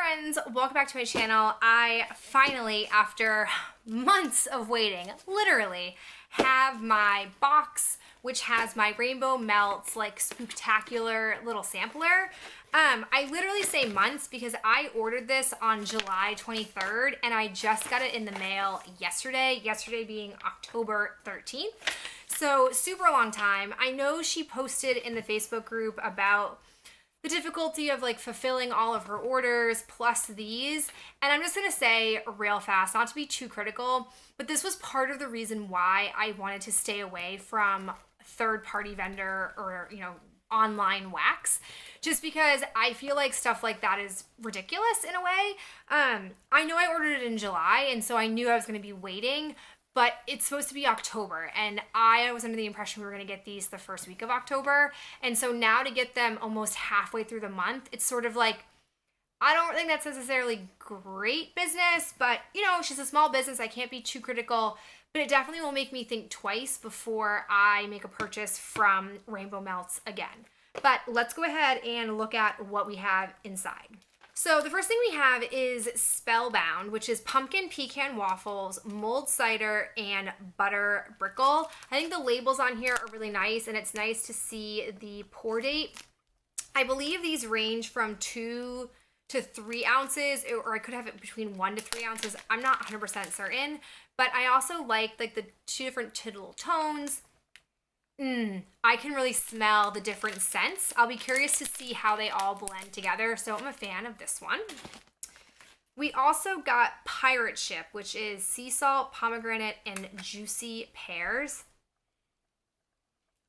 friends, welcome back to my channel. I finally, after months of waiting, literally have my box which has my Rainbow Melts like Spooktacular little sampler. I literally say months because I ordered this on July 23rd and I just got it in the mail yesterday being October 13th. So super long time. I know she posted in the Facebook group about the difficulty of like fulfilling all of her orders plus these. And I'm just gonna say real fast, not to be too critical, but this was part of the reason why I wanted to stay away from third-party vendor or, online wax, just because I feel like stuff like that is ridiculous in a way. I know I ordered it in July, and so I knew I was going to be waiting, but it's supposed to be October, and I was under the impression we were going to get these the first week of October, and so now to get them almost halfway through the month, it's sort of like, I don't think that's necessarily great business, but, she's a small business, I can't be too critical, but it definitely will make me think twice before I make a purchase from Rainbow Melts again. But let's go ahead and look at what we have inside. So the first thing we have is Spellbound, which is pumpkin pecan waffles, mulled cider, and butter brickle. I think the labels on here are really nice, and it's nice to see the pour date. I believe these range from 2 to 3 ounces, or I could have it between 1 to 3 ounces. I'm not 100% certain, but I also like the 2 different little tones. I can really smell the different scents. I'll be curious to see how they all blend together, so I'm a fan of this one. We also got Pirate Ship, which is sea salt, pomegranate, and juicy pears.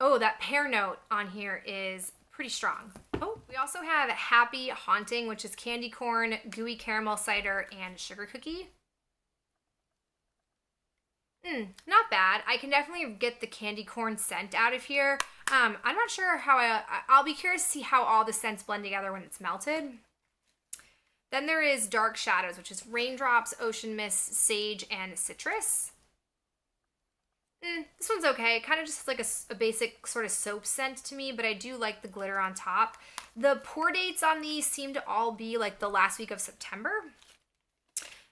Oh, that pear note on here is pretty strong. Oh, we also have Happy Haunting, which is candy corn, gooey caramel cider, and sugar cookie. Not bad. I can definitely get the candy corn scent out of here. I'm not sure how I'll be curious to see how all the scents blend together when it's melted. Then there is Dark Shadows, which is raindrops, ocean mist, sage, and citrus. This one's okay. Kind of just like a basic sort of soap scent to me, but I do like the glitter on top. The pour dates on these seem to all be like the last week of September.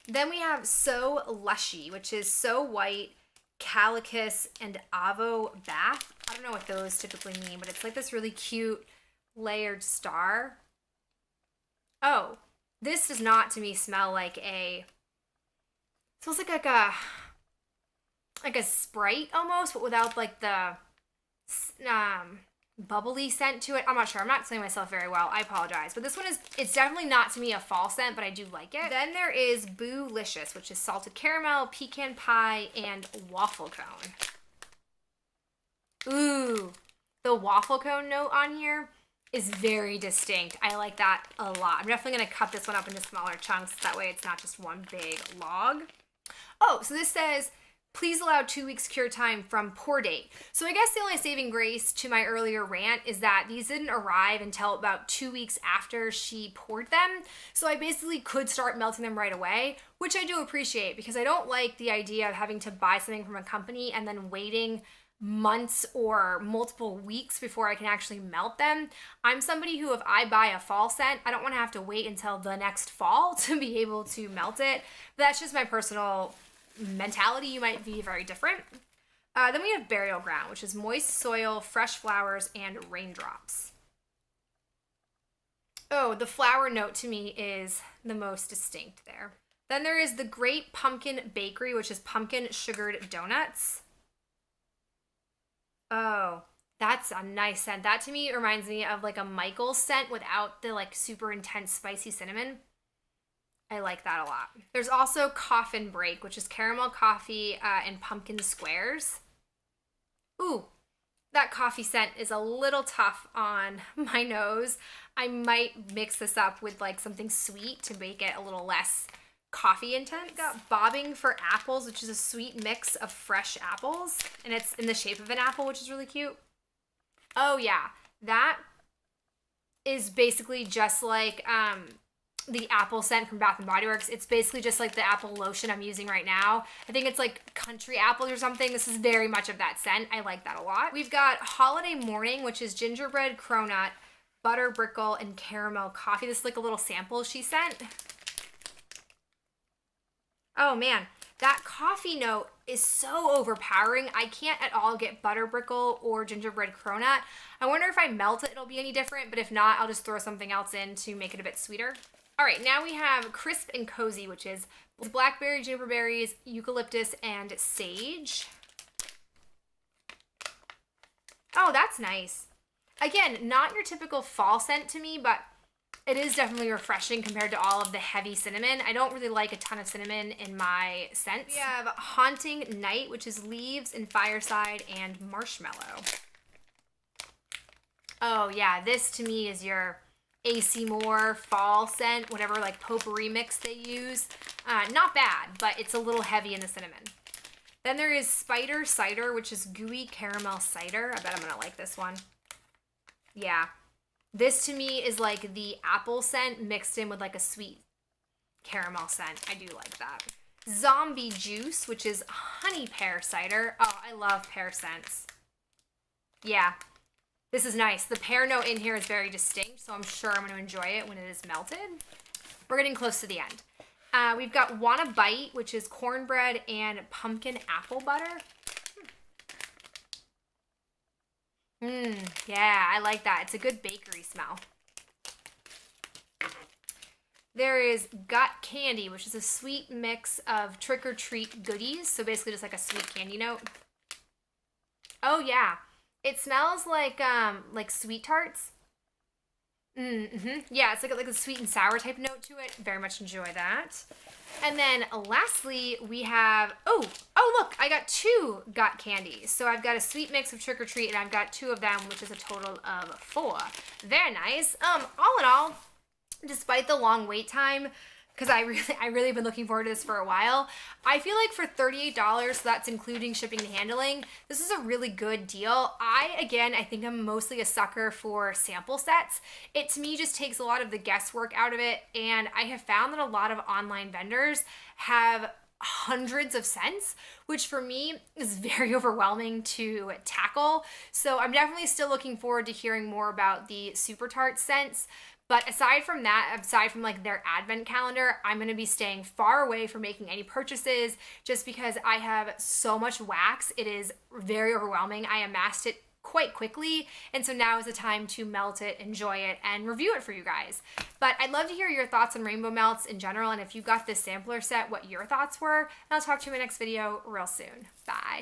Then we have So Lushy, which is So White, Calicus, and Avo Bath. I don't know what those typically mean, but it's like this really cute layered star. Oh, this does not to me smell like it smells like a Sprite almost, but without like the bubbly scent to it. I'm not sure. I'm not explaining myself very well. I apologize. But this one it's definitely not to me a fall scent, but I do like it. Then there is Boolicious, which is salted caramel, pecan pie, and waffle cone. Ooh, the waffle cone note on here is very distinct. I like that a lot. I'm definitely going to cut this one up into smaller chunks. That way it's not just one big log. Oh, so this says, please allow 2 weeks cure time from pour date. So I guess the only saving grace to my earlier rant is that these didn't arrive until about 2 weeks after she poured them. So I basically could start melting them right away, which I do appreciate because I don't like the idea of having to buy something from a company and then waiting months or multiple weeks before I can actually melt them. I'm somebody who, if I buy a fall scent, I don't want to have to wait until the next fall to be able to melt it. But that's just my personal mentality. You might be very different. Then we have Burial Ground, which is moist soil, fresh flowers, and raindrops. Oh, the flower note to me is the most distinct there. Then there is the Great Pumpkin Bakery, which is pumpkin sugared donuts. Oh, that's a nice scent. That to me reminds me of like a Michael's scent without the like super intense spicy cinnamon. I like that a lot. There's also Coffin Break, which is caramel coffee and pumpkin squares. Ooh, that coffee scent is a little tough on my nose. I might mix this up with like something sweet to make it a little less coffee intense. We got Bobbing for Apples, which is a sweet mix of fresh apples, and it's in the shape of an apple, which is really cute. Oh yeah, that is basically just like the apple scent from Bath & Body Works. It's basically just like the apple lotion I'm using right now. I think it's like country apples or something. This is very much of that scent. I like that a lot. We've got Holiday Morning, which is gingerbread cronut, butter brickle, and caramel coffee. This is like a little sample she sent. Oh man, that coffee note is so overpowering. I can't at all get butterbrickle or gingerbread cronut. I wonder if I melt it, it'll be any different, but if not, I'll just throw something else in to make it a bit sweeter. All right, now we have Crisp and Cozy, which is blackberry, juniper berries, eucalyptus, and sage. Oh, that's nice. Again, not your typical fall scent to me, but it is definitely refreshing compared to all of the heavy cinnamon. I don't really like a ton of cinnamon in my scents. We have Haunting Night, which is leaves and fireside and marshmallow. Oh yeah, this to me is your AC Moore fall scent, whatever like potpourri mix they use. Not bad, but it's a little heavy in the cinnamon. Then there is Spider Cider, which is gooey caramel cider. I bet I'm gonna like this one. Yeah. This to me is like the apple scent mixed in with like a sweet caramel scent. I do like that. Zombie Juice, which is honey pear cider. Oh, I love pear scents. Yeah, this is nice. The pear note in here is very distinct, so I'm sure I'm going to enjoy it when it is melted. We're getting close to the end. We've got Wanna Bite, which is cornbread and pumpkin apple butter. Yeah, I like that. It's a good bakery smell. There is Gut Candy, which is a sweet mix of trick-or-treat goodies. So basically just like a sweet candy note. Oh yeah, it smells like sweet tarts. Yeah, it's like a sweet and sour type note to it. Very much enjoy that. And then lastly, we have, oh look, I got 2 Got candies. So I've got a sweet mix of Trick or Treat and I've got 2 of them, which is a total of 4. Very nice. All in all, despite the long wait time, because I really been looking forward to this for a while, I feel like for $38, so that's including shipping and handling, this is a really good deal. I think I'm mostly a sucker for sample sets. It to me just takes a lot of the guesswork out of it, and I have found that a lot of online vendors have hundreds of scents, which for me is very overwhelming to tackle. So I'm definitely still looking forward to hearing more about the Super Tart scents. But aside from that, aside from like their advent calendar, I'm going to be staying far away from making any purchases just because I have so much wax. It is very overwhelming. I amassed it quite quickly, and so now is the time to melt it, enjoy it, and review it for you guys. But I'd love to hear your thoughts on rainbow melts in general, and if you got this sampler set, what your thoughts were, and I'll talk to you in my next video real soon. Bye.